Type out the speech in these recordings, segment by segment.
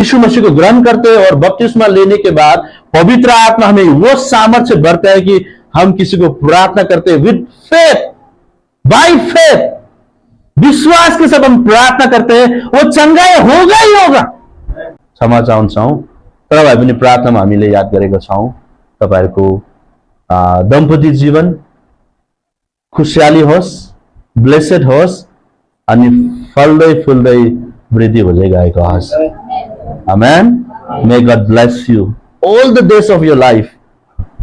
यीशु मसीह को ग्रहण करते हैं और बपतिस्मा लेने के बाद पवित्र आत्मा हमें वो सामर्थ्य बढ़ता है कि हम किसी को प्रार्थना करते हैं विद फेथ, बाय फेथ, विश्वास के साथ हम प्रार्थना करते हैं, वो चंगाई होगा ही होगा। क्षमा चाहन्छौँ तर भए पनि प्रार्थनामा हामीले याद गरेका छौँ तपाईहरुको दम्पति जीवन खुशियाली होस्, ब्लेसेड होस् अनि फल्दै फुल्दै वृद्धि हुँदै गएको होस्। Amen. May God bless you all the days of your life.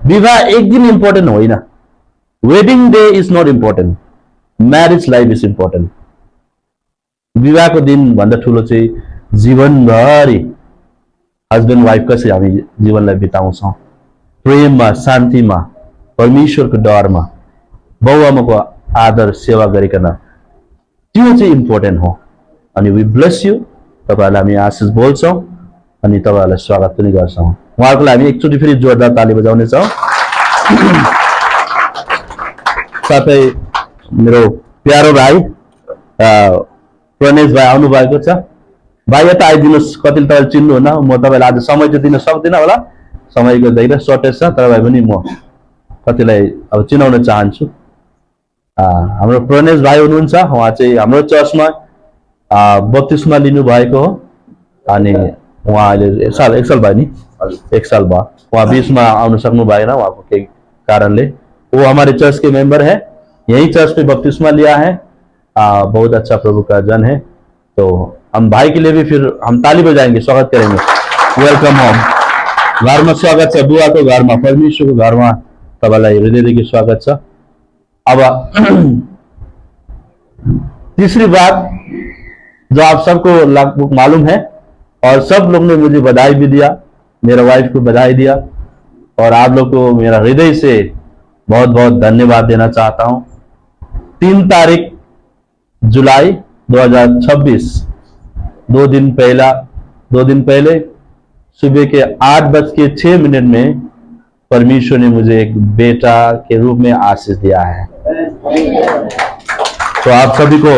विवाह एक दिन इम्पोर्टेन्ट होइन, wedding day is not important, marriage life is important. विवाहको दिन भन्दा ठुलो चाहिँ जीवनभरि हस्बैंड वाइफ कसरी हामी जीवनलाई बिताउँछौँ, प्रेममा, शान्तिमा, परमेश्वरको डरमा, बाउआमाको आदर सेवा गरिकन, त्यो चाहिँ इम्पोर्टेन्ट हो। अनि वी ब्लेस यू। तपाईहरुलाई हामी आशिष बोल्छौँ अनि तपाईहरुलाई स्वागत पनि गर्छौँ। उहाँको लागि हामी एकचोटि फेरि जोरदार ताली बजाउने छौँ। साथै मेरो प्यारो भाइ प्रणेश भाइ आउनु भएको छ। भाइ यता आइदिनुहोस्, कतिले तपाईले चिन्नुहुन्न, म तपाईलाई आज समय चाहिँ दिन सक्दिनँ होला, समयको धेरै सर्टेज छ, तर भए पनि म कतिलाई अब चिनाउन चाहन्छु। हाम्रो प्रणेश भाइ हुनुहुन्छ, उहाँ चाहिँ हाम्रो चर्चमा बत्तिसमा लिनु भएको हो अनि उहाँ अहिले एक साल भयो नि, एक साल भयो। उहाँ बीचमा आउन सक्नु भएन उहाँको केही कारणले। वो हमारे चर्च के मेंबर है, यही चर्च में बपतिस्मा लिया है। बहुत अच्छा प्रभु का जन है। तो हम भाई के लिए भी फिर हम ताली बजाएंगे, स्वागत करेंगे। Welcome home. घरमा स्वागत छ, बुवाको घरमा, परमेश्वरको घरमा तपाईलाई हृदयदेखि स्वागत छ। अब तीसरी बात जो आप सबको लगभग मालूम है और सब लोग ने मुझे बधाई भी दिया, मेरा वाइफ को बधाई दिया और आप लोग को मेरा हृदय से बहुत बहुत धन्यवाद देना चाहता हूं। 3 तारीख जुलाई 2026 दो दिन पहले सुबह के 8:06 में परमेश्वर ने मुझे एक बेटा के रूप में आशीष दिया है। तो आप सभी को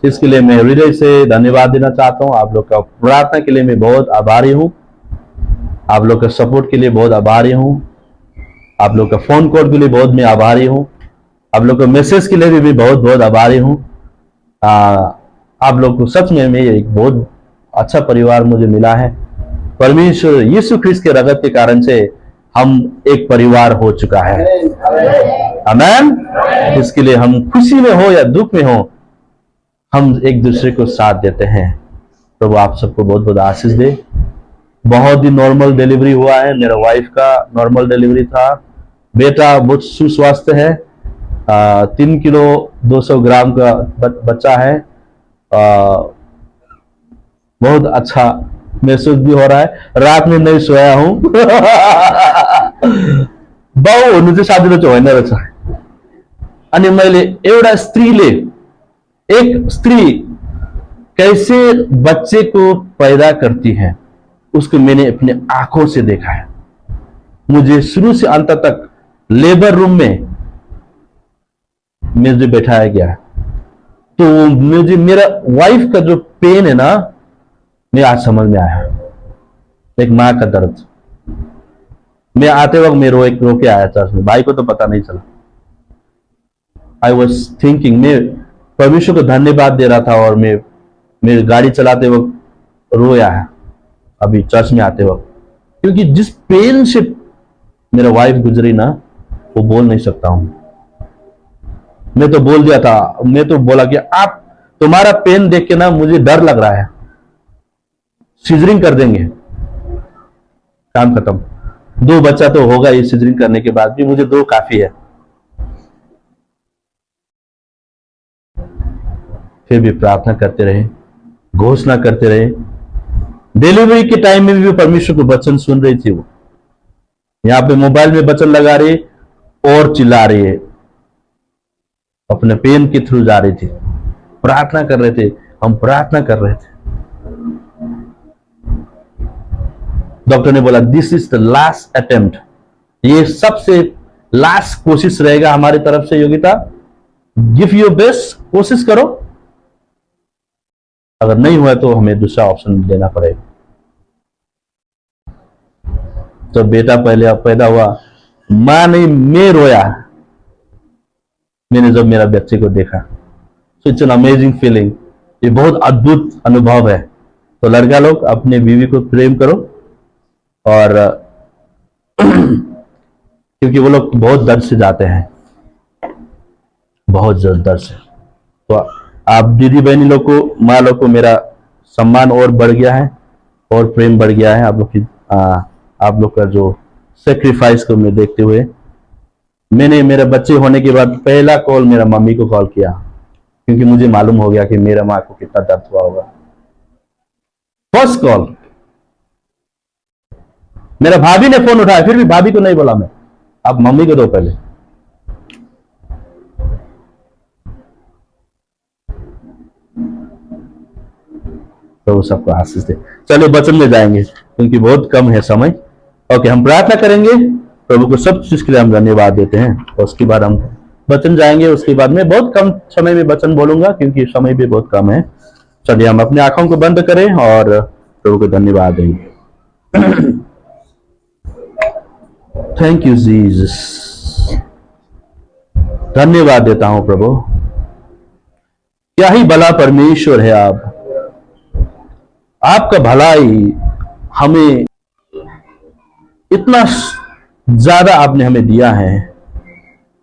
इसके लिए मैं हृदय से धन्यवाद देना चाहता हूं। आप लोग का प्रार्थना के लिए मैं बहुत आभारी हूं, आप लोग का सपोर्ट के लिए बहुत आभारी हूं, आप लोग का फोन कॉल के लिए बहुत मैं आभारी हूं, आप लोग का मैसेज के लिए भी मैं बहुत बहुत आभारी हूं। आप लोग को सच में मैं एक बहुत अच्छा परिवार मुझे मिला है। परमेश्वर यीशु ख्रिस्त के रगत के कारण से हम एक परिवार हो चुका है। आमेन। इसके लिए हम खुशी में हो या दुख में हो, हम एक दूसरे को साथ देते हैं। प्रभु आप सबको बहुत बहुत आशीष दे। बहुत ही नॉर्मल डिलीवरी हुआ है, मेरा वाइफ का नॉर्मल डिलीवरी था। बेटा बहुत सुस्वस्थ है, 3 किलो 200 ग्राम का बच्चा है। बहुत अच्छा महसूस भी हो रहा है। रात में नहीं सोया हूं। बाउ हुनु चाहिँ साजिलो चाहिँ होइन रहेछ। अनि मैले एउटा स्त्रीले, एक स्त्री कैसे बच्चे को पैदा करती है उसको मैंने अपने आंखों से देखा है। मुझे शुरू से अंत तक लेबर रूम में मुझे बैठाया गया है। तो मुझे मेरा वाइफ का जो पेन है ना, मेरे आज समझ में आया। एक माँ का दर्द। मैं आते वक्त मैं रो के आया चर्च में, भाई को तो पता नहीं चला। आई वॉज थिंकिंग, मैं परमेश्वर को धन्यवाद दे रहा था और मैं मेरी गाड़ी चलाते वक्त रोया है अभी चर्च में आते वक्त, क्योंकि जिस पेन से मेरा वाइफ गुजरी ना, वो बोल नहीं सकता हूं। मैं तो बोल दिया था, मैं तो बोला कि आप तुम्हारा पेन देख के ना मुझे डर लग रहा है, सीजरिंग कर देंगे, काम खत्म। 2 बच्चा तो होगा ये सीजरिंग करने के बाद भी, मुझे 2 काफी है। फिर भी प्रार्थना करते रहे, घोषणा करते रहे। डिलीवरी के टाइम में भी परमेश्वर को वचन सुन रही थी। वो यहाँ पे मोबाइल में वचन लगा रही और चिल्ला रही है, अपने पेन के थ्रू जा रही थी। प्रार्थना कर रहे थे, हम प्रार्थना कर रहे थे। डॉक्टर ने बोला this is the last attempt, ये सबसे लास्ट कोशिश रहेगा हमारी तरफ से। योगिता, गिव योर बेस्ट, कोशिश करो, अगर नहीं हुआ तो हमें दूसरा ऑप्शन लेना पड़ेगा। जब बेटा पहले पैदा हुआ, मां नहीं मैं रोया मैंने जब मेरा बच्चे को देखा। So it's an amazing feeling. ये बहुत अद्भुत अनुभव है। तो लड़का लोग अपने बीवी को प्रेम करो, और क्योंकि वो लोग बहुत दर्द से जाते हैं, बहुत दर्द से। तो आप दीदी बहनी लोग को, माँ लोग को मेरा सम्मान और बढ़ गया है और प्रेम बढ़ गया है आप लोग का जो सेक्रीफाइस को मैं देखते हुए। मैंने मेरे बच्चे होने के बाद पहला कॉल मेरा मम्मी को कॉल किया, क्योंकि मुझे मालूम हो गया कि मेरा माँ को कितना दर्द हुआ होगा। फर्स्ट कॉल मेरा भाभी ने फोन उठाया, फिर भी भाभी को नहीं बोला मैं, आप मम्मी को दो पहले। तो सबको आशीष दे। चलिए वचन में जाएंगे क्योंकि बहुत कम है समय। ओके, हम प्रार्थना करेंगे, प्रभु को सब चीज के लिए हम धन्यवाद देते हैं, और उसके बाद हम वचन जाएंगे। उसके बाद में बहुत कम समय में वचन बोलूंगा क्योंकि समय भी बहुत कम है। चलिए हम अपनी आंखों को बंद करें और प्रभु को धन्यवाद देंगे। थैंक यू जीसस, धन्यवाद देता हूं प्रभु। क्या ही भला परमेश्वर है आप, आपका भलाई हमें इतना ज्यादा आपने हमें दिया है।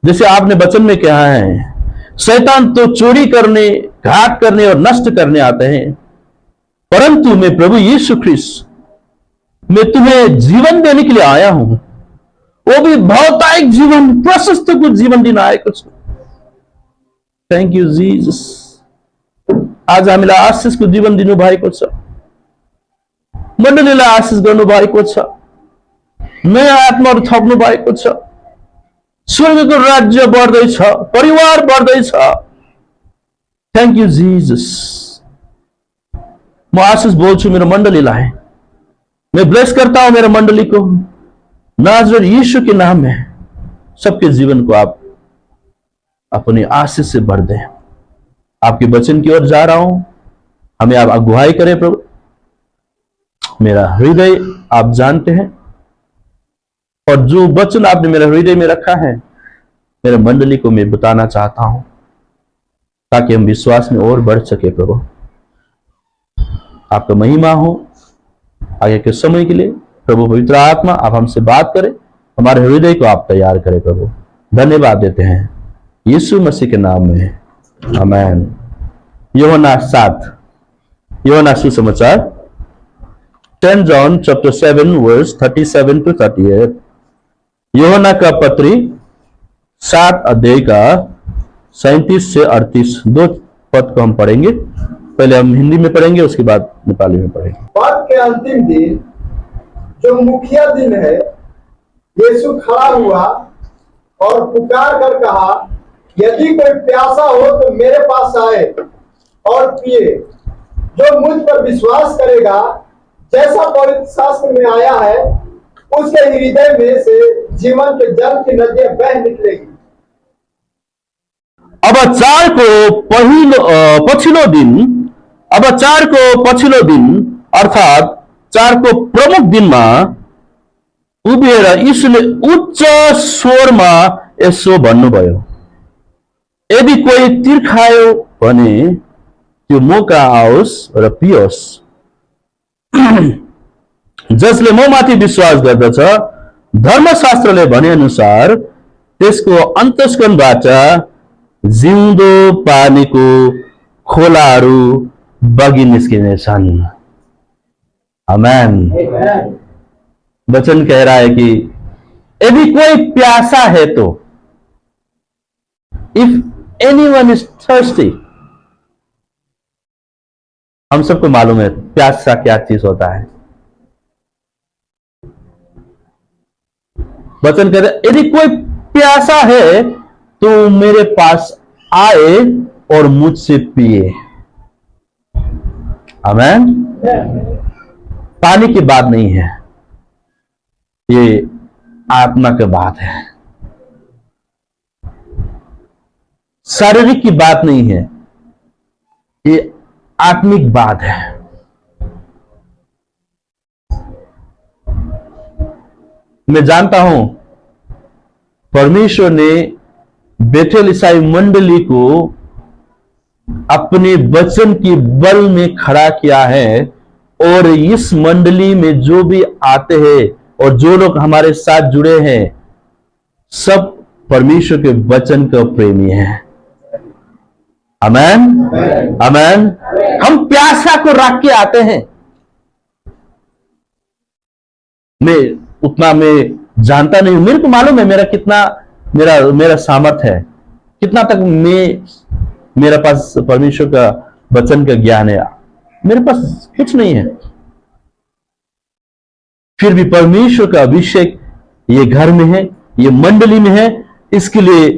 जैसे आपने वचन में कहा है, शैतान तो चोरी करने, घात करने और नष्ट करने आते हैं, परंतु मैं प्रभु यीशु ख्रिस्त, मैं तुम्हें जीवन देने के लिए आया हूं, वो भी भौतिक जीवन, प्रशस्त कुछ जीवन देना है कुछ। Thank you Jesus. आज हामीलाई आशिषको जीवन दिनुभएको छ, मण्डलीलाई आशिष गर्नुभएको छ, नयाँ आत्माहरू थप्नु भएको छ, स्वर्गको राज्य बढ्दैछ, परिवार बढ्दैछ। Thank you Jesus. म आशिष बोल्छु मेरो मण्डलीलाई, मैं ब्लेस करता हूं मेरे मंडली को, नाज़रेत यीशु के नाम में सबके जीवन को आप अपनी आशीष से भर दें। आपके वचन की ओर जा रहा हूं, हमें आप अगुवाई करें प्रभु। मेरा हृदय आप जानते हैं, और जो वचन आपने मेरे हृदय में रखा है मेरे मंडली को मैं बताना चाहता हूं, ताकि हम विश्वास में और बढ़ सके प्रभु। आपका महिमा हो आगे के समय के लिए प्रभु। पवित्र आत्मा आप हमसे बात करें, हमारे हृदय को आप तैयार करें प्रभु। धन्यवाद देते हैं यीशु मसीह के नाम में, आमीन। यूहन्ना 7, यूहन्ना सुसमाचार 10 John chapter 7 verse 37 to 38। यूहन्ना का पत्री 7 अध्याय का 37 से 38 दो पद को हम पढ़ेंगे। पहले हम हिंदी में पढ़ेंगे, उसके बाद नेपाली में पढ़ेंगे। बात के अंतिम दिन, जो मुखिया दिन है, यीशु खड़ा हुआ और पुकार कर कहा, यदि कोई प्यासा हो तो मेरे पास आए और पिए। जो मुझ पर विश्वास करेगा, जैसा पवित्र शास्त्र में आया है, उसके हृदय में से जीवन के जल की नदियां बह निकलेगी। अब चाडको पछिल्लो दिन अर्थात चाडको प्रमुख दिनमा उभिएर यीशुले उच्च स्वरमा यसो भन्नुभयो, यदि कोही तिर्खायो भने त्यो मौका आओस् र पियोस्। जसले ममाथि विश्वास गर्दछ, धर्मशास्त्रले भने अनुसार त्यसको अन्तस्करणबाट जिउँदो पानीको खोलाहरू बगी निस्किनेछन्। आमेन। वचन कह रहा है कि यदि कोई प्यासा है तो, इफ एनीवन इज थर्स्टी, हम सबको मालूम है प्यासा क्या चीज होता है। वचन कहते हैं यदि कोई प्यासा है तो मेरे पास आए और मुझसे पिए। आमेन। पानी की बात नहीं है, ये आत्मा की बात है, शारीरिक की बात नहीं है, ये आत्मिक बात है। मैं जानता हूं परमेश्वर ने बेथेल ईसाई मंडली को अपने वचन की बल में खड़ा किया है, और इस मंडली में जो भी आते हैं और जो लोग हमारे साथ जुड़े हैं, सब परमेश्वर के वचन का प्रेमी हैं। आमेन, आमेन। हम प्यासा को रख के आते हैं। मैं जानता नहीं हूं, मेरे को मालूम है मेरा सामर्थ्य है, कितना तक मेरे पास परमेश्वर का वचन का ज्ञान है। मेरे पास कुछ नहीं है, फिर भी परमेश्वर का अभिषेक ये घर में है, ये मंडली में है। इसके लिए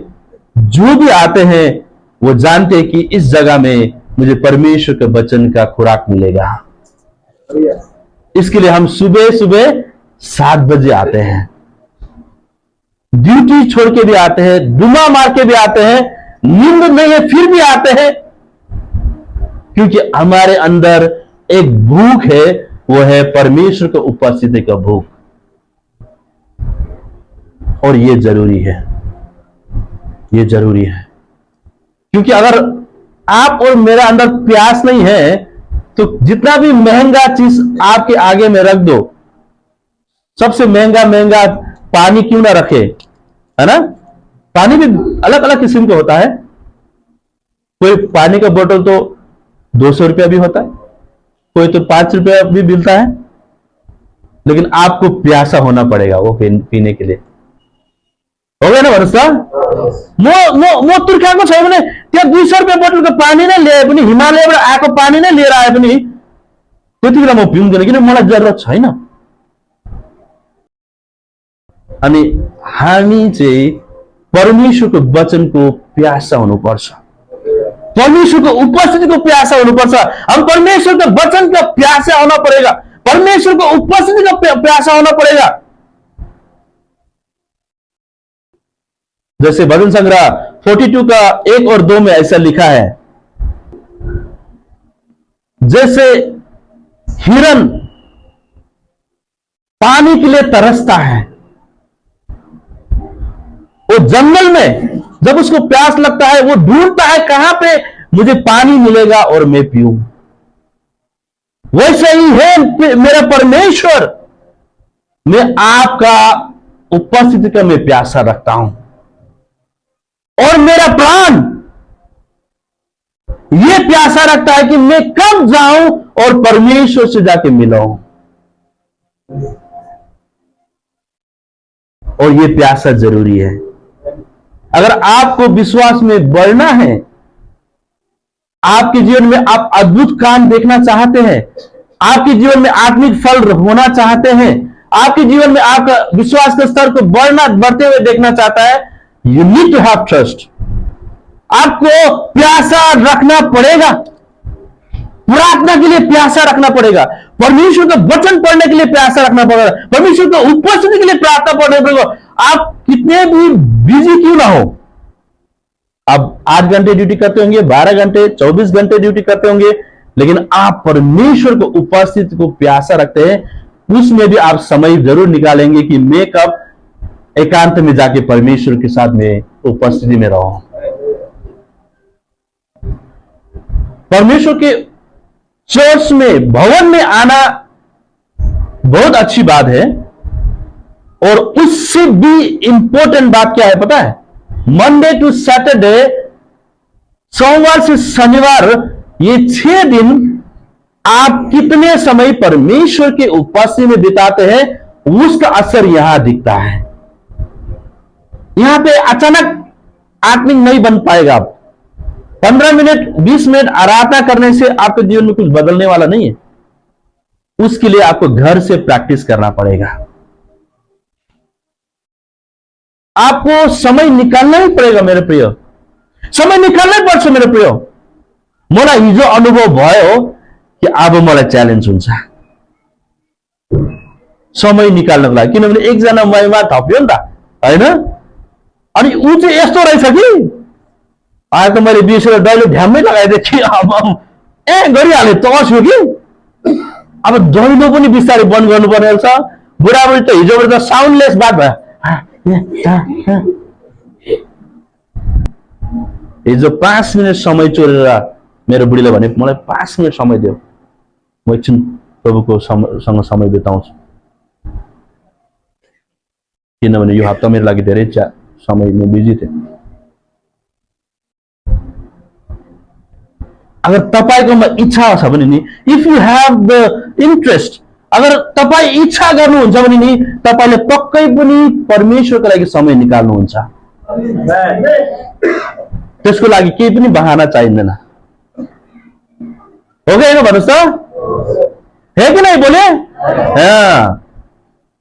जो भी आते हैं वो जानते हैं कि इस जगह में मुझे परमेश्वर के वचन का खुराक मिलेगा। इसके लिए हम सुबह सुबह 7 बजे आते हैं, ड्यूटी छोड़ के भी आते हैं, दुमा मार के भी आते हैं, नींद नहीं है फिर भी आते हैं, क्योंकि हमारे अंदर एक भूख है, वो है परमेश्वर की उपस्थिति का भूख। और ये जरूरी है, ये जरूरी है, क्योंकि अगर आप और मेरा अंदर प्यास नहीं है तो जितना भी महंगा चीज आपके आगे में रख दो, सबसे महंगा पानी क्यों ना रखे, है ना। पानी भी अलग अलग किस्म का होता है। कोई पानी का बोतल तो 200 रुपया भी होता है, कोई तो 5 रुपया भी मिलता है, लेकिन आपको प्यासा होना पड़ेगा वो पीने के लिए। हो गया ना भरोसा। मो तुर्खाको छ भने त्यहाँ 200 रुपया बोतलको पानी नै ल्याए पनि, हिमालयबाट आएको पानी नै लिएर आए पनि त्यतिखेर म पिउँदैन, किन मलाई जरुरत छैन। अनि हामी चाहिँ परमेश्वरको वचनको प्यासा हुनुपर्छ, परमेश्वरको उपस्थितिको प्यासा हुनुपर्छ। हम परमेश्वर के वचन का प्यासा होना पड़ेगा, परमेश्वर को उपस्थिति का प्यासा होना पड़ेगा। जैसे भजन संग्रह 42 का 1 और 2 में ऐसा लिखा है, जैसे हिरन पानी के लिए तरसता है, वो जंगल में जब उसको प्यास लगता है वो ढूंढता है कहां पे मुझे पानी मिलेगा और मैं पीऊं। वैसे ही है मेरा परमेश्वर, मैं आपका उपस्थिति का मैं प्यासा रखता हूं, और मेरा प्राण ये प्यासा रखता है कि मैं कब जाऊं और परमेश्वर से जाके मिलाऊं। और ये प्यासा जरूरी है। अगर आपको विश्वास में बढ़ना है, आपके जीवन में आप अद्भुत काम देखना चाहते हैं, आपके जीवन में आत्मिक फल होना चाहते हैं, आपके जीवन में आपका विश्वास के स्तर को बढ़ते हुए देखना चाहता है, you need to have trust. आपको प्यासा रखना पड़ेगा, प्रार्थना के लिए प्यासा रखना पड़ेगा, परमेश्वर का वचन पढ़ने के लिए प्यासा रखना पड़ेगा, परमेश्वर की उपस्थिति के लिए प्रार्थना पढ़ना पड़ेगा। आप कितने भी बिजी क्यों ना हो, आप 8 घंटे ड्यूटी करते होंगे, 12 घंटे, 24 घंटे ड्यूटी करते होंगे, लेकिन आप परमेश्वर को उपस्थिति को प्यासा रखते हैं, उसमें भी आप समय जरूर निकालेंगे कि मैं कब एकांत में जाके परमेश्वर के साथ में उपस्थिति में रहूं। परमेश्वर के चर्च में, भवन में आना बहुत अच्छी बात है, और उससे भी इंपॉर्टेंट बात क्या है पता है? मंडे टू सैटरडे, सोमवार से शनिवार, ये 6 दिन आप कितने समय परमेश्वर के उपस्थिति में बिताते हैं, उसका असर यहां दिखता है। यहां पे अचानक आत्मिक नहीं बन पाएगा। आप 15 मिनट 20 मिनट आराधना करने से आपके जीवन में कुछ बदलने वाला नहीं है। उसके लिए आपको घर से प्रैक्टिस करना पड़ेगा, आपको समय निकालना ही पड़ेगा मेरे प्रिय, समय निकाल्नै पर्छ मेरे प्रिय। मलाई हिजो अनुभव भयो कि अब मलाई च्यालेन्ज हुन्छ समय निकाल्नको लागि, किनभने एकजना महिमा थप्यो नि त, हैन? अनि ऊ चाहिँ यस्तो रहेछ कि आज त मैले बिर्सेर दैलो ध्यानमै लगाइदिएँ कि अब गरिहाले तर्स्यो कि अब दैलो पनि बिस्तारै बन्द गर्नुपर्ने रहेछ, बुढाबुढी त हिजोबाट त साउन्डलेस बात भयो। हिजो 5 मिनट समय चोरेर मेरो बुढीले भने मलाई 5 मिनट समय दियो, म एकछिन प्रभुको सँग समय बिताउँछु, किनभने यो हप्ता मेरो लागि धेरै समय म बिजी थिएँ। अगर तपाईकोमा इच्छा छ भने नि, if you have the interest, अगर तपाईँ इच्छा गर्नुहुन्छ भने नि तपाईले पक्कै पनि परमेश्वरको लागि समय निकाल्नुहुन्छ। त्यसको लागि केही पनि बहाना चाहिँदैन। हो गया भन्नुहोस् त, है कि नहीं बोले? हाँ।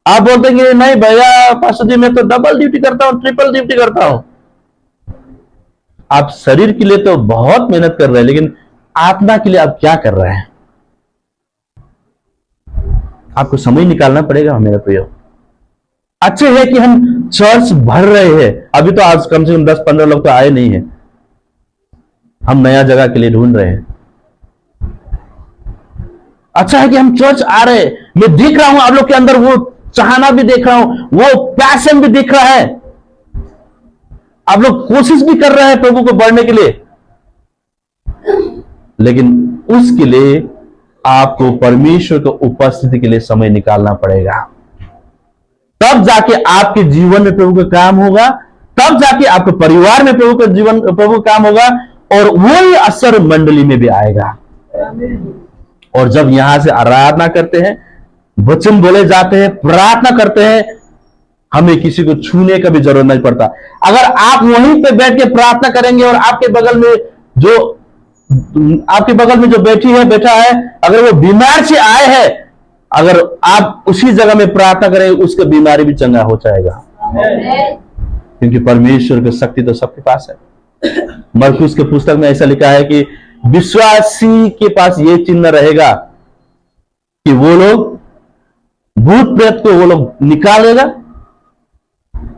आप बोलते हैं कि नहीं भैया पास्टर जी मैं तो डबल ड्यूटी करता हूं, ट्रिपल ड्यूटी करता हूं। आप शरीर के लिए तो बहुत मेहनत कर रहे हैं, लेकिन आत्मा के लिए आप क्या कर रहे हैं? आपको समय निकालना पड़ेगा मेरे प्रियो। अच्छे है कि हम चर्च भर रहे हैं, अभी तो आज कम से कम 10-15 लोग तो आए नहीं है, हम नया जगह के लिए ढूंढ रहे हैं। अच्छा है कि हम चर्च आ रहे हैं, मैं देख रहा हूं आप लोग के अंदर वो चाहना भी देख रहा हूं, वो पैशन भी दिख रहा है, आप लोग कोशिश भी कर रहे हैं प्रभु को बढ़ने के लिए, लेकिन उसके लिए आपको परमेश्वर की उपस्थिति के लिए समय निकालना पड़ेगा। तब जाके आपके जीवन में प्रभु का काम होगा, तब जाके आपके परिवार में प्रभु का काम होगा, और वही असर मंडली में भी आएगा। और जब यहां से आराधना करते हैं, वचन बोले जाते हैं, प्रार्थना करते हैं, हमें किसी को छूने का भी जरूरत नहीं पड़ता। अगर आप वहीं पे बैठ के प्रार्थना करेंगे और आपके बगल में जो बैठी है बैठा है, अगर वो बीमार से आए हैं, अगर आप उसी जगह में प्रार्थना करेंगे, उसका बीमारी भी चंगा हो जाएगा, क्योंकि परमेश्वर की शक्ति तो सबके पास है। मरकुस के पुस्तक में ऐसा लिखा है कि विश्वासी के पास ये चिन्ह रहेगा कि वो लोग भूत प्रेत को वो लोग निकालेगा,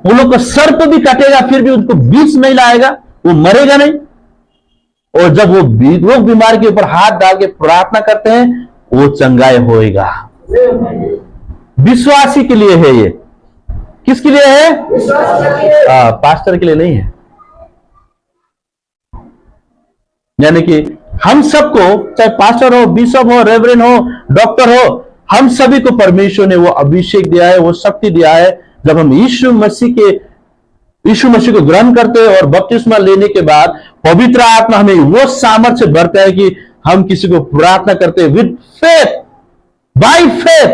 वो लोग का सर्प भी काटेगा, फिर भी उनको विष नहीं लाएगा, वो मरेगा नहीं। और जब वो बीमार के ऊपर हाथ डाल के प्रार्थना करते हैं, वो चंगाई होएगा। विश्वासी के लिए है ये। किसके लिए है? पास्टर के लिए नहीं है। यानी कि हम सबको, चाहे पास्टर हो, बिशप हो, रेवरेंड हो, डॉक्टर हो, हम सभी को परमेश्वर ने वो अभिषेक दिया है, वो शक्ति दिया है। जब हम यीशु मसीह को ग्रहण करते हैं और बपतिस्मा लेने के बाद पवित्र आत्मा हमें वो सामर्थ्य भरता है कि हम किसी को प्रार्थना करते हैं विद फेथ, बाय फेथ,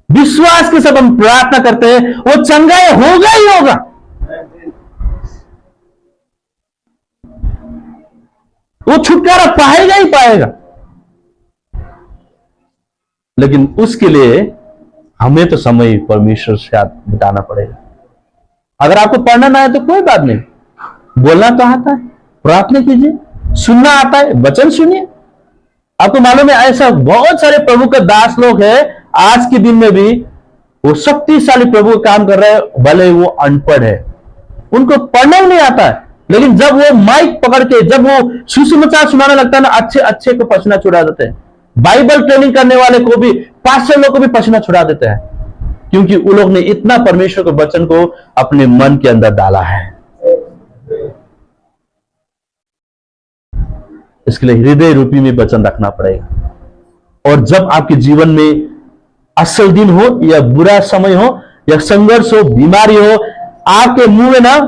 विश्वास के साथ हम प्रार्थना करते हैं, वो चंगाई होगा ही होगा। वो छुटकारा पाएगा ही पाएगा। लेकिन उसके लिए हमें तो समय परमेश्वर से साथ बिताना पड़ेगा। अगर आपको पढ़ना ना है तो कोई बात नहीं, बोलना तो आता है, प्रार्थना कीजिए, सुनना आता है, वचन सुनिए। आपको मालूम है ऐसा बहुत सारे प्रभु के दास लोग हैं आज के दिन में भी, वो शक्तिशाली प्रभु का काम कर रहे हैं, भले वो अनपढ़ है, उनको पढ़ना ही नहीं आता है, लेकिन जब वो माइक पकड़ के जब वो सुसमाचार सुनाने लगता है ना, अच्छे को पसीना छुड़ा देते हैं। बाइबल ट्रेनिंग करने वाले को भी, पास्टर लोग को भी पसीना छुड़ा देते हैं, क्योंकि उन लोग ने इतना परमेश्वर के वचन को अपने मन के अंदर डाला है। इसके लिए हृदय रूपी में वचन रखना पड़ेगा। और जब आपके जीवन में असल दिन हो या बुरा समय हो या संघर्ष हो, बीमारी हो, आपके मुंह में ना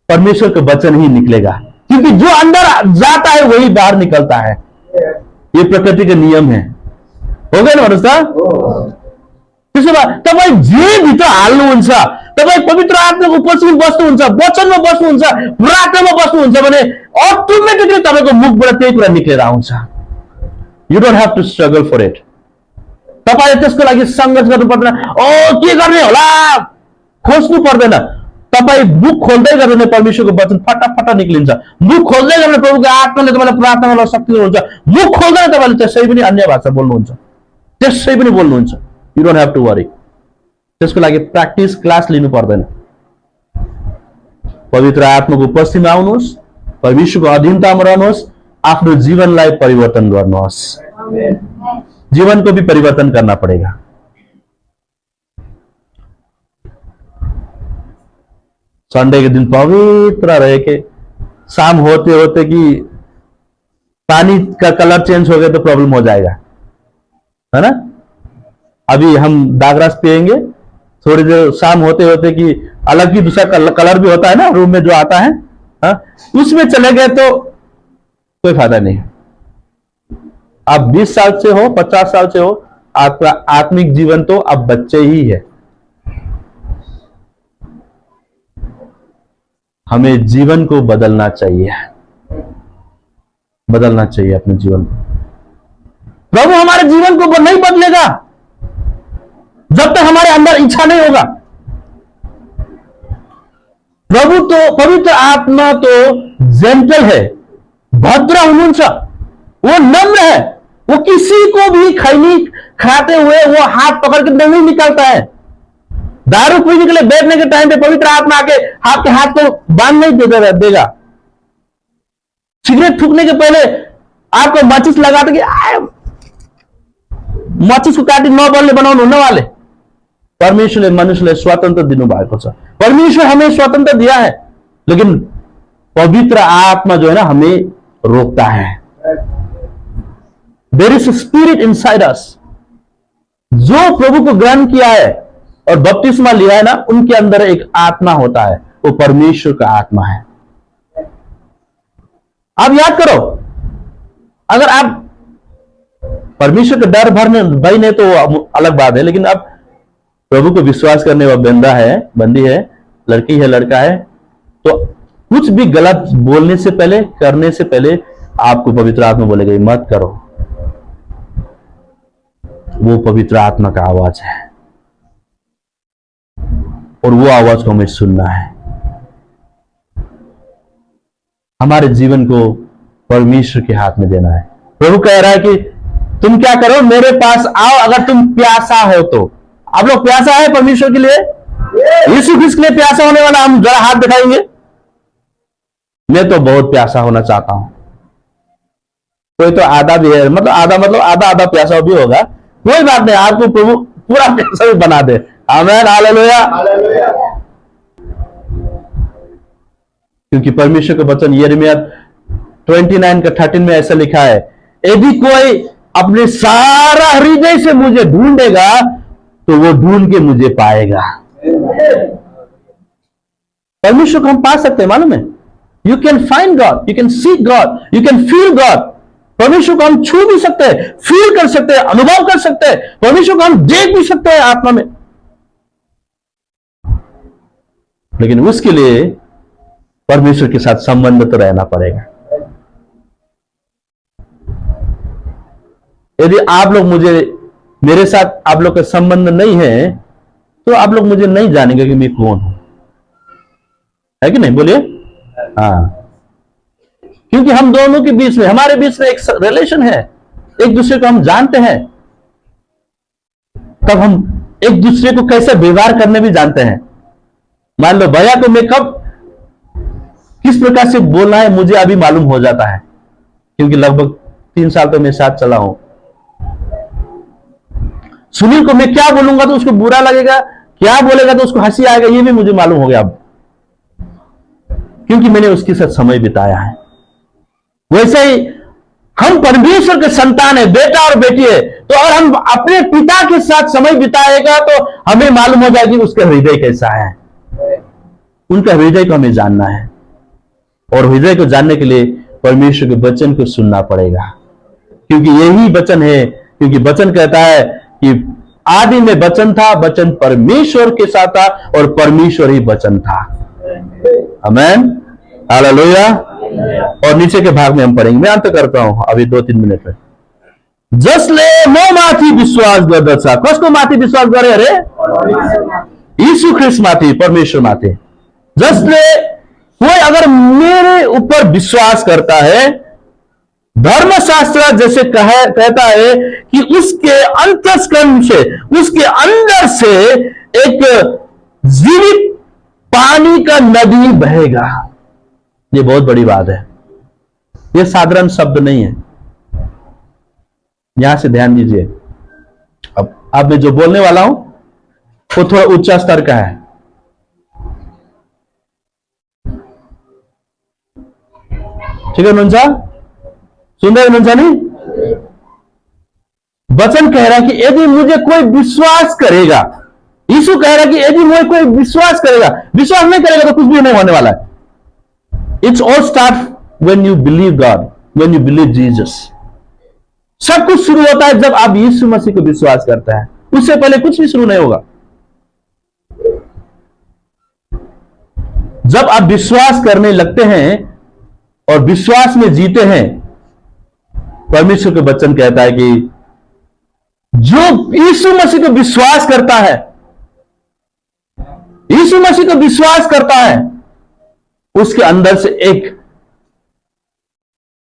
परमेश्वर का वचन ही निकलेगा, क्योंकि जो अंदर जाता है वही बाहर निकलता है। ये प्रकृति का नियम है। हो गए ना भरोसा? त्यसो भए तपाईं जे भित्र हाल्नुहुन्छ, तपाईं पवित्र आत्माको उपस्थितिमा बस्नुहुन्छ, वचनमा बस्नुहुन्छ, प्रार्थनामा बस्नुहुन्छ भने अटोमेटिकली तपाईको मुखबाट त्यही कुरा निक्लेर आउँछ। You don't have to struggle for it. तपाईले त्यसको लागि संघर्ष गर्नु पर्दैन। के गर्ने होला खोज्नु पर्दैन। तपाईं मुख खोल्दै गर्नु परमेश्वरको वचन फटाफट निक्लिन्छ। मुख खोल्दै गर्नु प्रभुको आत्माले तपाईलाई प्रार्थना गर्न शक्ति दिनुहुन्छ। मुख खोल्दै तपाईले त्यसै पनि अन्य भाषा बोल्नुहुन्छ, त्यसै पनि बोल्नुहुन्छ। You don't have to worry. त्यसको लागि प्र्याक्टिस क्लास लिनु पर्दैन। पवित्र आत्माको उपस्थितिमा आउनुहोस्, परमेश्वरको अधीनतामा रहनुहोस्, आफ्नो जीवनलाई परिवर्तन गर्नुहोस्। जीवन को भी परिवर्तन करना पड़ेगा। संडे के दिन पवित्र रह के शाम होते होते कि पानी का कलर चेंज हो गया तो प्रॉब्लम हो जाएगा, है ना। अभी हम दागरस पिएंगे, थोड़ी देर शाम होते होते कि अलग ही दूसरा कलर भी होता है ना रूम में जो आता है, हा? उसमें चले गए तो कोई फायदा नहीं। आप 20 साल से हो, 50 साल से हो, आपका आत्मिक जीवन तो अब बच्चे ही है। हमें जीवन को बदलना चाहिए, बदलना चाहिए अपने जीवन को। प्रभु हमारे जीवन को नहीं बदलेगा जब तक हमारे अंदर इच्छा नहीं होगा। प्रभु तो, पवित्र आत्मा तो जेंटल है, भद्र उन्मुख, वो नम्र है, वो किसी को भी खैनी खाते हुए वो हाथ पकड़ के नहीं निकलता है। दारू पीने के लिए बैठने के टाइम पे पवित्र आत्मा आके आपके हाथ को बांध नहीं देगा। सिगरेट फूकने के पहले आपको माचिस लगाते कि माचिस को काटी 9 बल्ले बनाउनु हुन वाले। परमेश्वरले मनुष्यलाई स्वतन्त्र दिनुभएको छ। परमेश्वर हमें स्वतंत्र दिया है, लेकिन पवित्र आत्मा जो है ना हमें रोकता है। There is a spirit inside us. जो प्रभु को ग्रहण किया है और बपतिस्मा लिया है ना, उनके अंदर एक आत्मा होता है, वो परमेश्वर का आत्मा है। आप याद करो, अगर आप परमेश्वर का डर भरने बने तो अलग बात है, लेकिन आप प्रभु को विश्वास करने वाला बंदा है, बंदी है, लड़की है, लड़का है, तो कुछ भी गलत बोलने से पहले, करने से पहले आपको पवित्र आत्मा बोलेगा मत करो। वो पवित्र आत्मा का आवाज है और वो आवाज को हमें सुनना है। हमारे जीवन को परमेश्वर के हाथ में देना है। प्रभु कह रहा है कि तुम क्या करो, मेरे पास आओ अगर तुम प्यासा हो तो। आप लोग प्यासा है परमेश्वर के लिए? यीशु ख्रिस्त के लिए प्यासा होने वाला हम जरा हाथ दिखाएंगे। मैं तो बहुत प्यासा होना चाहता हूं। कोई तो आधा भी है, मतलब आधा आधा प्यासा भी होगा, कोई बात नहीं, आपको प्रभु पूरा प्यासा भी बना दे। आमीन, हालेलुया। क्योंकि परमेश्वर का वचन यिर्मयाह 29 का 13 में ऐसा लिखा है, यदि कोई अपने सारा हृदय से मुझे ढूंढेगा तो वो ढूंढ के मुझे पाएगा। परमेश्वर को हम पा सकते हैं, मालूम है। You can find God, you can seek God, you can feel God. परमेश्वर को हम छू भी सकते हैं, फील कर सकते हैं, अनुभव कर सकते हैं। परमेश्वर को हम देख भी सकते हैं आत्मा में, लेकिन उसके लिए परमेश्वर के साथ संबंध तो रहना पड़ेगा। यदि आप लोग मेरे साथ आप लोग का संबंध नहीं है तो आप लोग मुझे नहीं जानेंगे कि मैं कौन हूं, है कि नहीं? बोलिए हाँ। क्योंकि हम दोनों के बीच में, हमारे बीच में एक रिलेशन है, एक दूसरे को हम जानते हैं, तब हम एक दूसरे को कैसे व्यवहार करने भी जानते हैं। मान लो भैया को मैं कब किस प्रकार से बोलना है मुझे अभी मालूम हो जाता है, क्योंकि लगभग 3 साल तो मेरे साथ चला हूं। सुनील को मैं क्या बोलूंगा तो उसको बुरा लगेगा, क्या बोलेगा तो उसको हंसी आएगा, ये भी मुझे मालूम हो गया अब, क्योंकि मैंने उसके साथ समय बिताया है। वैसे ही हम परमेश्वर के संतान है, बेटा और बेटी है, तो अगर हम अपने पिता के साथ समय बिताएगा तो हमें मालूम हो जाएगा कि उसका हृदय कैसा है। उनका हृदय को हमें जानना है, और हृदय को जानने के लिए परमेश्वर के वचन को सुनना पड़ेगा, क्योंकि यही वचन है। क्योंकि वचन कहता है कि आदि में वचन था, वचन परमेश्वर के साथ था और परमेश्वर ही वचन था। आमीन, हालेलुया। और नीचे के भाग में हम पढ़ेंगे, मैं अंत करता हूं अभी 2-3 मिनट में। जसले मो माथि विश्वास गर्दछ, कसको माथि विश्वास गरे अरे? यीशु ख्रिस्ट माथि, परमेश्वर माथि। जसले कोई अगर मेरे ऊपर विश्वास करता है, धर्मशास्त्र जैसे कहता है कि उसके अंतस्करण से, उसके अंदर से एक जीवित पानी का नदी बहेगा। ये बहुत बड़ी बात है, ये साधारण शब्द नहीं है। यहां से ध्यान दीजिए। अब मैं जो बोलने वाला हूं वो थोड़ा उच्च स्तर का है। ठीक है नुंजा, सुन रहे नुंजा नहीं? वचन कह रहा है कि यदि मुझे कोई विश्वास करेगा, यीशु कह रहा है कि यदि मुझे कोई विश्वास करेगा, विश्वास नहीं करेगा तो कुछ भी नहीं होने वाला है। It's all start when you believe God, when you believe Jesus. सब कुछ शुरू होता है जब आप यीशु मसीह को विश्वास करते हैं, उससे पहले कुछ भी शुरू नहीं होगा। जब आप विश्वास करने लगते हैं और विश्वास में जीते हैं, परमेश्वर का वचन कहता है कि जो यीशु मसीह को विश्वास करता है, यीशु मसीह को विश्वास करता है, उसके अंदर से एक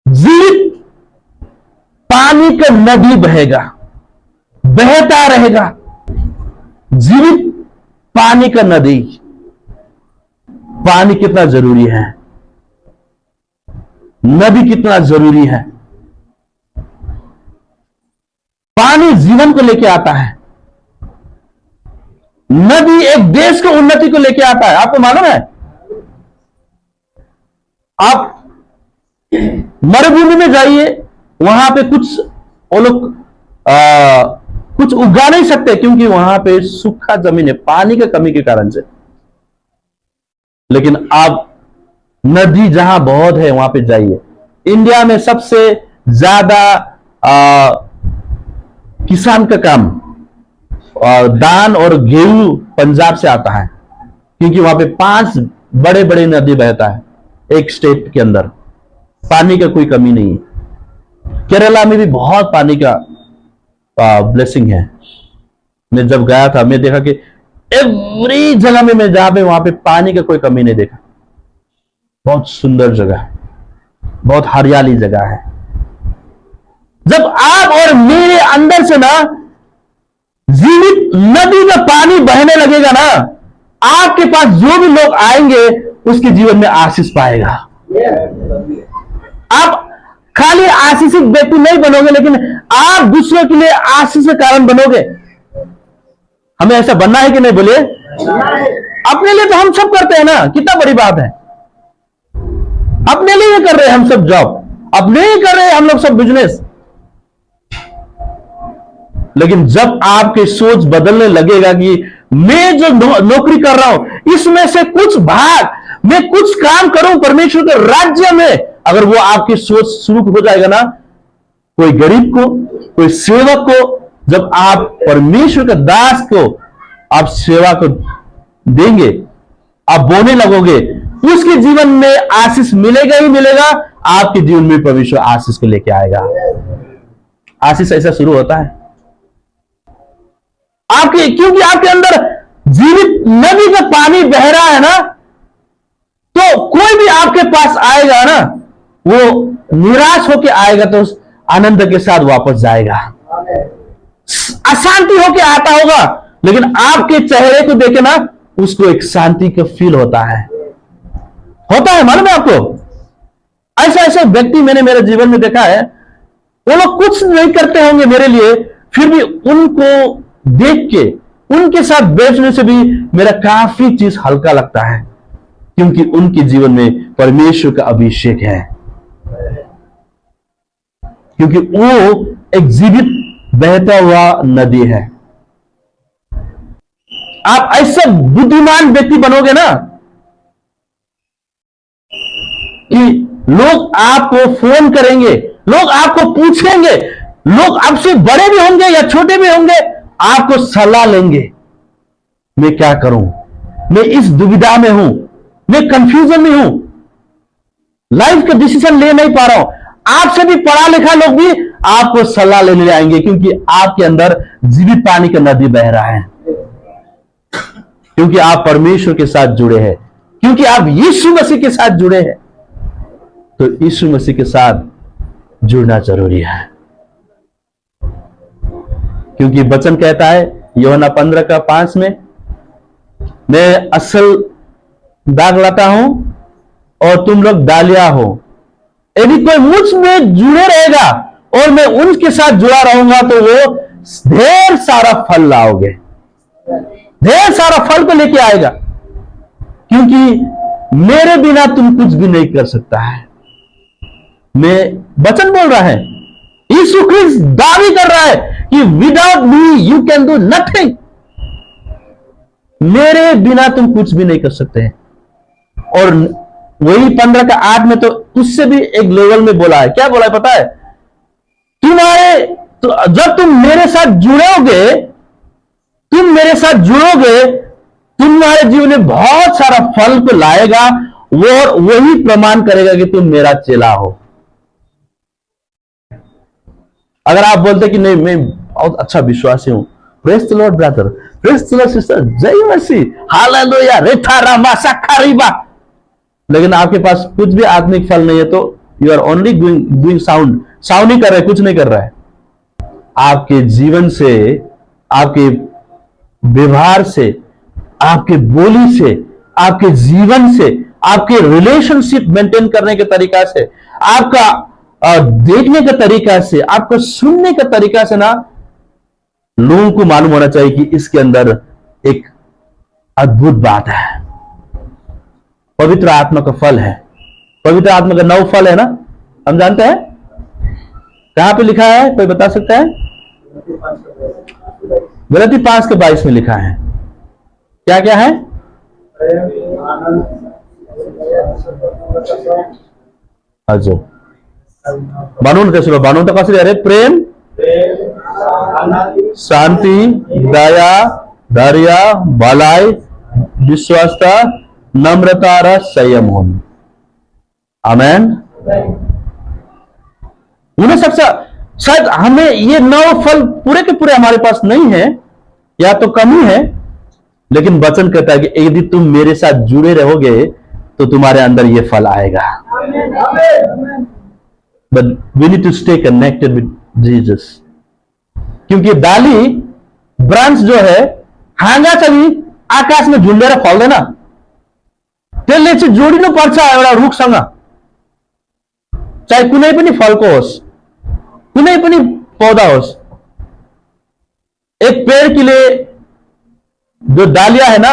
जीवित पानी का नदी बहेगा, बहता रहेगा। जीवित पानी का नदी। पानी कितना जरूरी है, नदी कितना जरूरी है। पानी जीवन को लेके आता है, नदी एक देश को उन्नति को लेके आता है। आपको मालूम है, आप मरुभूमि में जाइए, वहां पे कुछ वो लोग कुछ उगा नहीं सकते क्योंकि वहां पे सूखा जमीन है, पानी की कमी के कारण से। लेकिन आप नदी जहां बहुत है वहां पे जाइए। इंडिया में सबसे ज्यादा किसान का काम और धान और गेहूं पंजाब से आता है, क्योंकि वहां पे 5 बड़े बड़े नदी बहता है एक स्टेट के अंदर। पानी का कोई कमी नहीं है। केरला में भी बहुत पानी का ब्लेसिंग है। मैं जब गया था, मैं देखा कि एवरी जगह में मैं जहां पे वहां पे पानी का कोई कमी नहीं देखा। बहुत सुंदर जगह है, बहुत हरियाली जगह है। जब आप और मेरे अंदर से ना जीवित नदी का पानी बहने लगेगा ना, आपके पास जो भी लोग आएंगे उसके जीवन में आशीष पाएगा। आप खाली आशीषित व्यक्ति नहीं बनोगे, लेकिन आप दूसरों के लिए आशीष का कारण बनोगे। हमें ऐसा बनना है कि नहीं, बोलिए? अपने लिए तो हम सब करते हैं ना, कितना बड़ी बात है। अपने लिए कर रहे हैं हम सब जॉब, अपने लिए कर रहे हैं हम लोग सब बिजनेस। लेकिन जब आपकी सोच बदलने लगेगा कि मैं जो नौकरी कर रहा हूं इसमें से कुछ भाग मैं कुछ काम करूं परमेश्वर के राज्य में, अगर वो आपकी सोच शुरू हो जाएगा ना, कोई गरीब को, कोई सेवक को, जब आप परमेश्वर के दास को आप सेवा को देंगे, आप बोने लगोगे, उसके जीवन में आशीष मिलेगा ही मिलेगा। आपके जीवन में परमेश्वर आशीष को लेके आएगा। आशीष ऐसा शुरू होता है आपके, क्योंकि आपके अंदर जीवित नदी का पानी बह रहा है ना, तो कोई भी आपके पास आएगा ना, वो निराश होके आएगा तो आनंद के साथ वापस जाएगा। अशांति होके आता होगा, लेकिन आपके चेहरे को देखे ना उसको एक शांति का फील होता है मालूम है आपको? ऐसा ऐसा व्यक्ति मैंने मेरे जीवन में देखा है, वो लोग कुछ नहीं करते होंगे मेरे लिए, फिर भी उनको देख के, उनके साथ बैठने से भी मेरा काफी चीज हल्का लगता है, क्योंकि उनके जीवन में परमेश्वर का अभिषेक है, क्योंकि वो एक जीवित बहता हुआ नदी है। आप ऐसा बुद्धिमान व्यक्ति बनोगे ना कि लोग आपको फोन करेंगे, लोग आपको पूछेंगे, लोग आपसे बड़े भी होंगे या छोटे भी होंगे, आपको सलाह लेंगे। मैं क्या करूं, मैं इस दुविधा में हूं, मैं कंफ्यूजन में हूं, लाइफ का डिसीजन ले नहीं पा रहा हूं। आपसे भी पढ़ा लिखा लोग भी आपको सलाह लेने आएंगे, क्योंकि आपके अंदर जीवित पानी का नदी बह रहा है, क्योंकि आप परमेश्वर के साथ जुड़े हैं, क्योंकि आप यीशु मसीह के साथ जुड़े हैं। तो यीशु मसीह के साथ जुड़ना जरूरी है, क्योंकि वचन कहता है यूहन्ना 15:5 में, मैं असल दाग लाता हूं और तुम लोग डालिया हो। यदि कोई मुझ में जुड़े रहेगा और मैं उनके साथ जुड़ा रहूंगा तो वो ढेर सारा फल लाओगे, ढेर सारा फल को लेके आएगा, क्योंकि मेरे बिना तुम कुछ भी नहीं कर सकता है। में वचन बोल रहा है। यीशु ख्रिस्त दावी कर रहा है कि without me you can do nothing. मेरे बिना तुम कुछ भी नहीं कर सकते हैं। और वही 15:8 में तो उससे भी एक लेवल में बोला है। क्या बोला है पता है? जब तुम मेरे साथ जुड़ोगे तुम्हारे जीवन में बहुत सारा फल को लाएगा। वो वही प्रमाण करेगा कि तुम मेरा चेला हो। अगर आप बोलते कि नहीं मैं बहुत अच्छा विश्वासी हूं, praise the Lord brother, praise the Lord sister, जय मसीह, हालेलुया, रेथा रामा साखारीबा, लेकिन आपके पास कुछ भी आत्मिक फल नहीं है तो you are only doing sound ही कर रहे, कुछ नहीं कर रहा है। आपके जीवन से, आपके व्यवहार से, आपके बोली से, आपके जीवन से, आपके रिलेशनशिप मेंटेन करने के तरीका से, आपका देखने का तरीका से, आपका सुनने का तरीका से ना लोगों को मालूम होना चाहिए कि इसके अंदर एक अद्भुत बात है। पवित्र आत्मा का फल है। पवित्र आत्मा का 9 फल है ना, हम जानते हैं। कहां पे लिखा है, कोई बता सकता है? गलती 5:22 में लिखा है। क्या क्या है? अजो बानून कैसे बानून तो कैसे अरे प्रेम, शांति, दया, धैर्य, भलाई, विश्वासता, नम्रता और संयम होना। आमेन। उन्हें सबसे शायद हमें ये 9 फल पूरे के पूरे हमारे पास नहीं है या तो कमी है, लेकिन वचन कहता है कि यदि तुम मेरे साथ जुड़े रहोगे तो तुम्हारे अंदर ये फल आएगा। But we need to stay connected with Jesus, क्योंकि डाली ब्रांच जो है हांगा चली आकाश में झुंडेर फल्दैन, त्यसले चाहिँ जोडिनु पर्छ एउटा रुखसँग। चाहे कुनै पनि फलको होस्, कुनै पनि पौधा होस्। एक पेड़ के लिए जो डालिया है ना,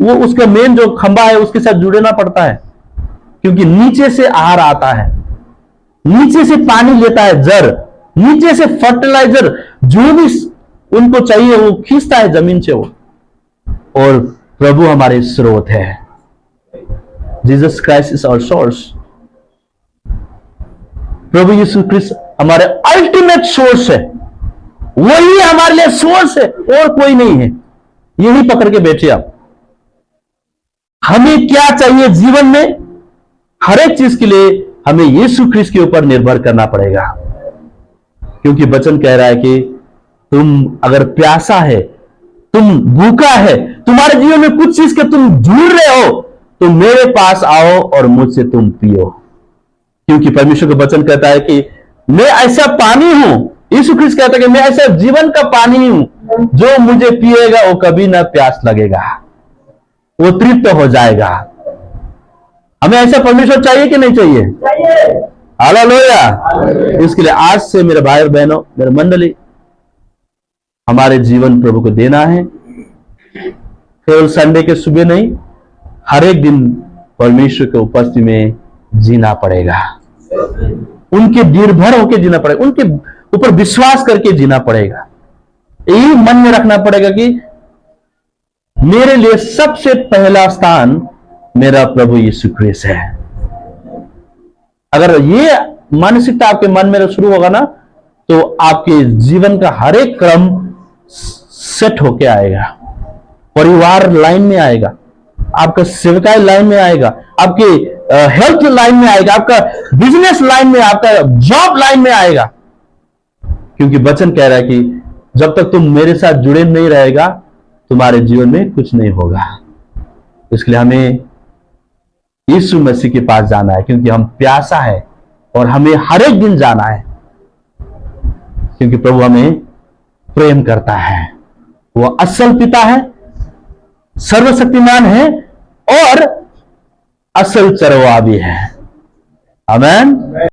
वो उसका मेन जो खंभा है उसके साथ जुड़ना पड़ता है, क्योंकि नीचे से आहार आता है, नीचे से पानी लेता है जड़, नीचे से फर्टिलाइजर जो भी उनको चाहिए वो खींचता है जमीन से वो। और प्रभु हमारे स्रोत है। Jesus Christ is our source. प्रभु यीशु क्रिस्त हमारे अल्टीमेट सोर्स है। वही हमारे लिए सोर्स है और कोई नहीं है। यही पकड़ के बैठे आप। हमें क्या चाहिए जीवन में, हर एक चीज के लिए हमें यीशु क्रिस्त के ऊपर निर्भर करना पड़ेगा, क्योंकि वचन कह रहा है कि तुम अगर प्यासा है, तुम भूखा है, तुम्हारे जीवन में कुछ चीज के तुम ढूंढ रहे हो, तो मेरे पास आओ और मुझसे तुम पियो। क्योंकि परमेश्वर का वचन कहता है कि मैं ऐसा पानी हूं, यीशु ख्रिस्त कहता है कि मैं ऐसा जीवन का पानी हूं, जो मुझे पिएगा वो कभी ना प्यास लगेगा, वो तृप्त हो जाएगा। हमें ऐसा परमेश्वर चाहिए कि नहीं चाहिए? हालेलुया। इसके लिए आज से मेरे भाई और बहनों, मेरे मंडली, हमारे जीवन प्रभु को देना है। केवल संडे के सुबह नहीं, हर एक दिन परमेश्वर के उपस्थिति में जीना पड़ेगा। उनके निर्भर होकर जीना पड़ेगा, उनके ऊपर विश्वास करके जीना पड़ेगा। यही मन में रखना पड़ेगा कि मेरे लिए सबसे पहला स्थान मेरा प्रभु यीशु ख्रिस्त है। अगर ये मानसिकता आपके मन में शुरू होगा ना, तो आपके जीवन का हर एक क्रम सेट होके आएगा। परिवार लाइन में आएगा, आपका सेवकाई लाइन में आएगा, आपके हेल्थ लाइन में आएगा, आपका बिजनेस लाइन में, आपका जॉब लाइन में आएगा। क्योंकि वचन कह रहा है कि जब तक तुम मेरे साथ जुड़े नहीं रहेगा, तुम्हारे जीवन में कुछ नहीं होगा। इसलिए हमें यीशु मसीह के पास जाना है, क्योंकि हम प्यासा है और हमें हर एक दिन जाना है, क्योंकि प्रभु हमें प्रेम करता है। वो असल पिता है, सर्वशक्तिमान है और असल चरवाहा भी है। आमीन।